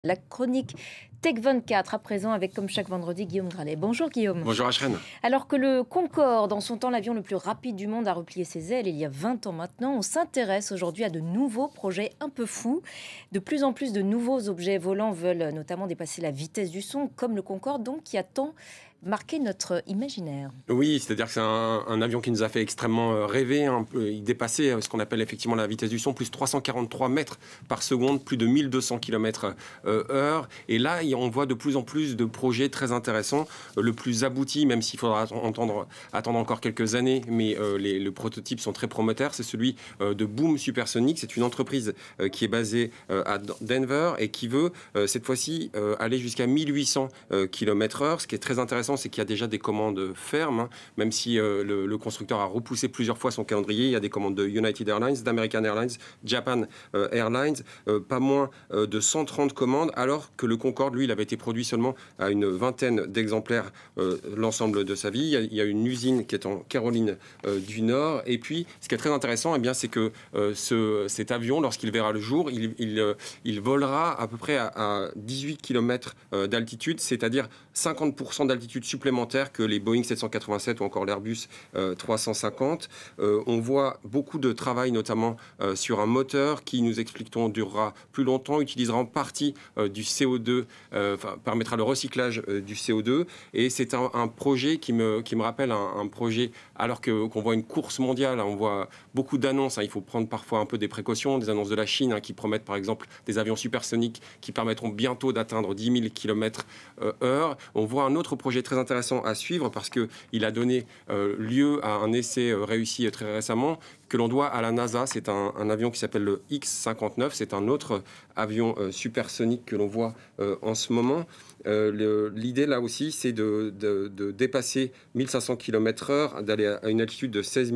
La chronique Tech 24 à présent avec, comme chaque vendredi, Guillaume Gralet. Bonjour Guillaume. Bonjour Ashrène. Alors que le Concorde, en son temps l'avion le plus rapide du monde, a replié ses ailes il y a 20 ans maintenant, on s'intéresse aujourd'hui à de nouveaux projets un peu fous. De plus en plus de nouveaux objets volants veulent notamment dépasser la vitesse du son, comme le Concorde donc, qui a tant marqué notre imaginaire. Oui, c'est-à-dire que c'est un avion qui nous a fait extrêmement rêver. Il dépassait ce qu'on appelle effectivement la vitesse du son, plus 343 mètres par seconde, plus de 1200 km/h. Et là, on voit de plus en plus de projets très intéressants. Le plus abouti, même s'il faudra attendre encore quelques années, mais les prototypes sont très prometteurs, c'est celui de Boom Supersonic. C'est une entreprise qui est basée à Denver et qui veut cette fois-ci aller jusqu'à 1800 km/h. Ce qui est très intéressant, c'est qu'il y a déjà des commandes fermes, même si le constructeur a repoussé plusieurs fois son calendrier. Il y a des commandes de United Airlines, d'American Airlines, Japan Airlines, pas moins de 130 commandes, alors que le Concorde, lui, il avait été produit seulement à une vingtaine d'exemplaires l'ensemble de sa vie. Il y a une usine qui est en Caroline du Nord. Et puis, ce qui est très intéressant, eh bien, c'est que cet avion, lorsqu'il verra le jour, il volera à peu près à 18 km d'altitude, c'est-à-dire 50% d'altitude supplémentaire que les Boeing 787 ou encore l'Airbus 350. On voit beaucoup de travail, notamment sur un moteur qui, nous expliquons, durera plus longtemps, utilisera en partie du CO2, permettra le recyclage du CO2. Et c'est un projet qui me rappelle un projet, alors qu'on voit une course mondiale, on voit beaucoup d'annonces. Il faut prendre parfois un peu des précautions, des annonces de la Chine qui promettent par exemple des avions supersoniques qui permettront bientôt d'atteindre 10 000 km/h. On voit un autre projet très intéressant à suivre parce qu'il a donné lieu à un essai réussi très récemment que l'on doit à la NASA. C'est un avion qui s'appelle le X-59. C'est un autre avion supersonique que l'on voit en ce moment. L'idée, là aussi, c'est de dépasser 1500 km/h, d'aller à une altitude de 16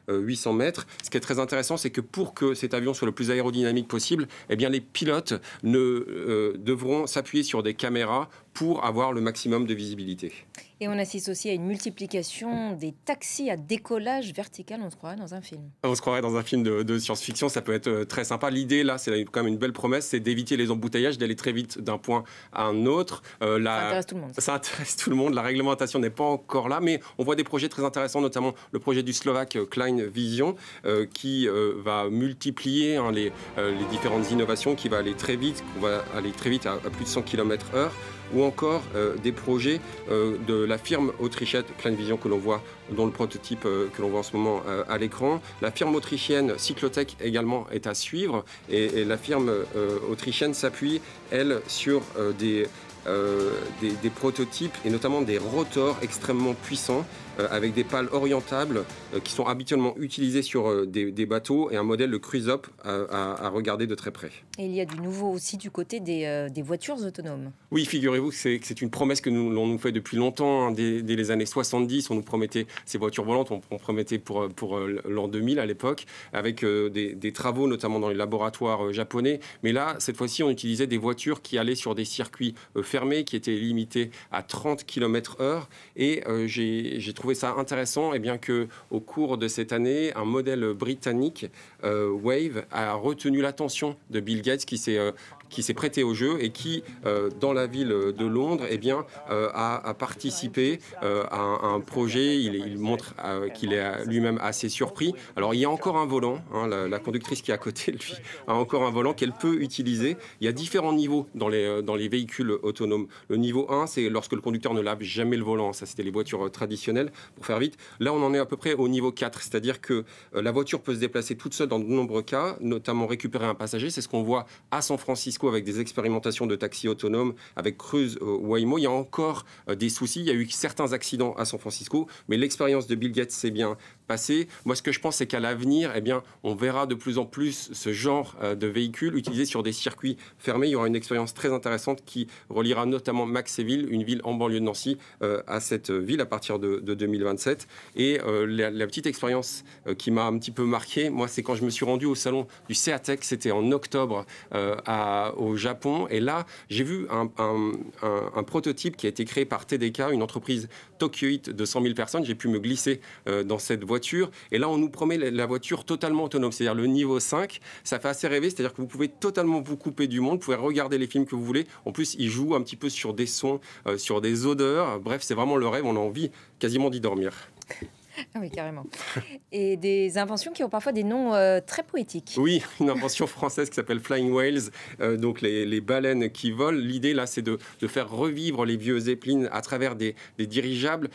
800 mètres. Ce qui est très intéressant, c'est que pour que cet avion soit le plus aérodynamique possible, eh bien, les pilotes devront s'appuyer sur des caméras pour avoir le maximum de visibilité. Et on assiste aussi à une multiplication des taxis à décollage vertical, on se croirait dans un film. On se croirait dans un film de science-fiction, ça peut être très sympa. L'idée, là, c'est quand même une belle promesse, c'est d'éviter les embouteillages, d'aller très vite d'un point à un autre. Ça intéresse tout le monde. Ça intéresse tout le monde. La réglementation n'est pas encore là, mais on voit des projets très intéressants, notamment le projet du Slovaque Klein Vision, qui va multiplier les différentes innovations, qui va aller très vite, à plus de 100 km/h. Ou encore des projets de la firme autrichienne Klein Vision dont le prototype que l'on voit en ce moment à l'écran. La firme autrichienne Cyclotech également est à suivre et la firme autrichienne s'appuie, elle, sur des prototypes et notamment des rotors extrêmement puissants avec des pales orientables qui sont habituellement utilisées sur des bateaux et un modèle de cruise-up à regarder de très près. Et il y a du nouveau aussi du côté des voitures autonomes. Oui, figurez-vous que c'est une promesse que l'on nous fait depuis longtemps. Dès les années 70, on nous promettait ces voitures volantes, on promettait pour l'an 2000 à l'époque, avec des travaux notamment dans les laboratoires japonais. Mais là, cette fois-ci, on utilisait des voitures qui allaient sur des circuits fermés, qui étaient limités à 30 km/h. Et j'ai trouvé ça intéressant, qu'au cours de cette année, un modèle britannique, Wave, a retenu l'attention de Bill Gates, qui s'est prêté au jeu et qui, dans la ville de Londres, a participé à un projet. Il montre qu'il est lui-même assez surpris. Alors, il y a encore un volant. La conductrice qui est à côté de lui a encore un volant qu'elle peut utiliser. Il y a différents niveaux dans les véhicules autonomes. Le niveau 1, c'est lorsque le conducteur ne lave jamais le volant. Ça, c'était les voitures traditionnelles, pour faire vite. Là, on en est à peu près au niveau 4, c'est-à-dire que la voiture peut se déplacer toute seule dans de nombreux cas, notamment récupérer un passager. C'est ce qu'on voit à San Francisco avec des expérimentations de taxis autonomes avec Cruise Waymo. Il y a encore des soucis. Il y a eu certains accidents à San Francisco, mais l'expérience de Bill Gates s'est bien passée. Moi, ce que je pense, c'est qu'à l'avenir, on verra de plus en plus ce genre de véhicules utilisés sur des circuits fermés. Il y aura une expérience très intéressante qui reliera notamment Maxéville, une ville en banlieue de Nancy, à cette ville à partir de 2027. Et la petite expérience qui m'a un petit peu marqué, moi, c'est quand je me suis rendu au salon du Seatech, c'était en octobre au Japon. Et là, j'ai vu un prototype qui a été créé par TDK, une entreprise tokyoïte de 100 000 personnes. J'ai pu me glisser dans cette voiture voiture. Et là, on nous promet la voiture totalement autonome, c'est-à-dire le niveau 5. Ça fait assez rêver, c'est-à-dire que vous pouvez totalement vous couper du monde, vous pouvez regarder les films que vous voulez. En plus, il joue un petit peu sur des sons, sur des odeurs. Bref, c'est vraiment le rêve, on a envie quasiment d'y dormir. Ah oui, carrément. Et des inventions qui ont parfois des noms très poétiques. Oui, une invention française qui s'appelle Flying Whales, donc les baleines qui volent. L'idée, là, c'est de faire revivre les vieux Zeppelin à travers des dirigeables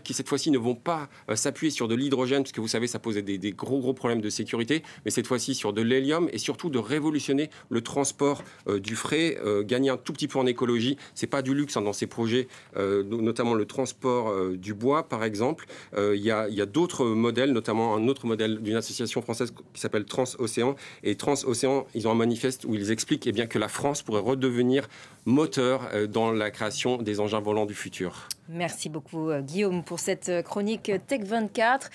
qui, cette fois-ci, ne vont pas s'appuyer sur de l'hydrogène, parce que vous savez, ça posait des gros problèmes de sécurité, mais cette fois-ci sur de l'hélium, et surtout de révolutionner le transport du fret, gagner un tout petit peu en écologie. C'est pas du luxe dans ces projets, notamment le transport du bois, par exemple. Il y a d'autres modèles, notamment un autre modèle d'une association française qui s'appelle Transocéan. Et Transocéan, ils ont un manifeste où ils expliquent bien, que la France pourrait redevenir moteur dans la création des engins volants du futur. Merci beaucoup Guillaume pour cette chronique Tech 24.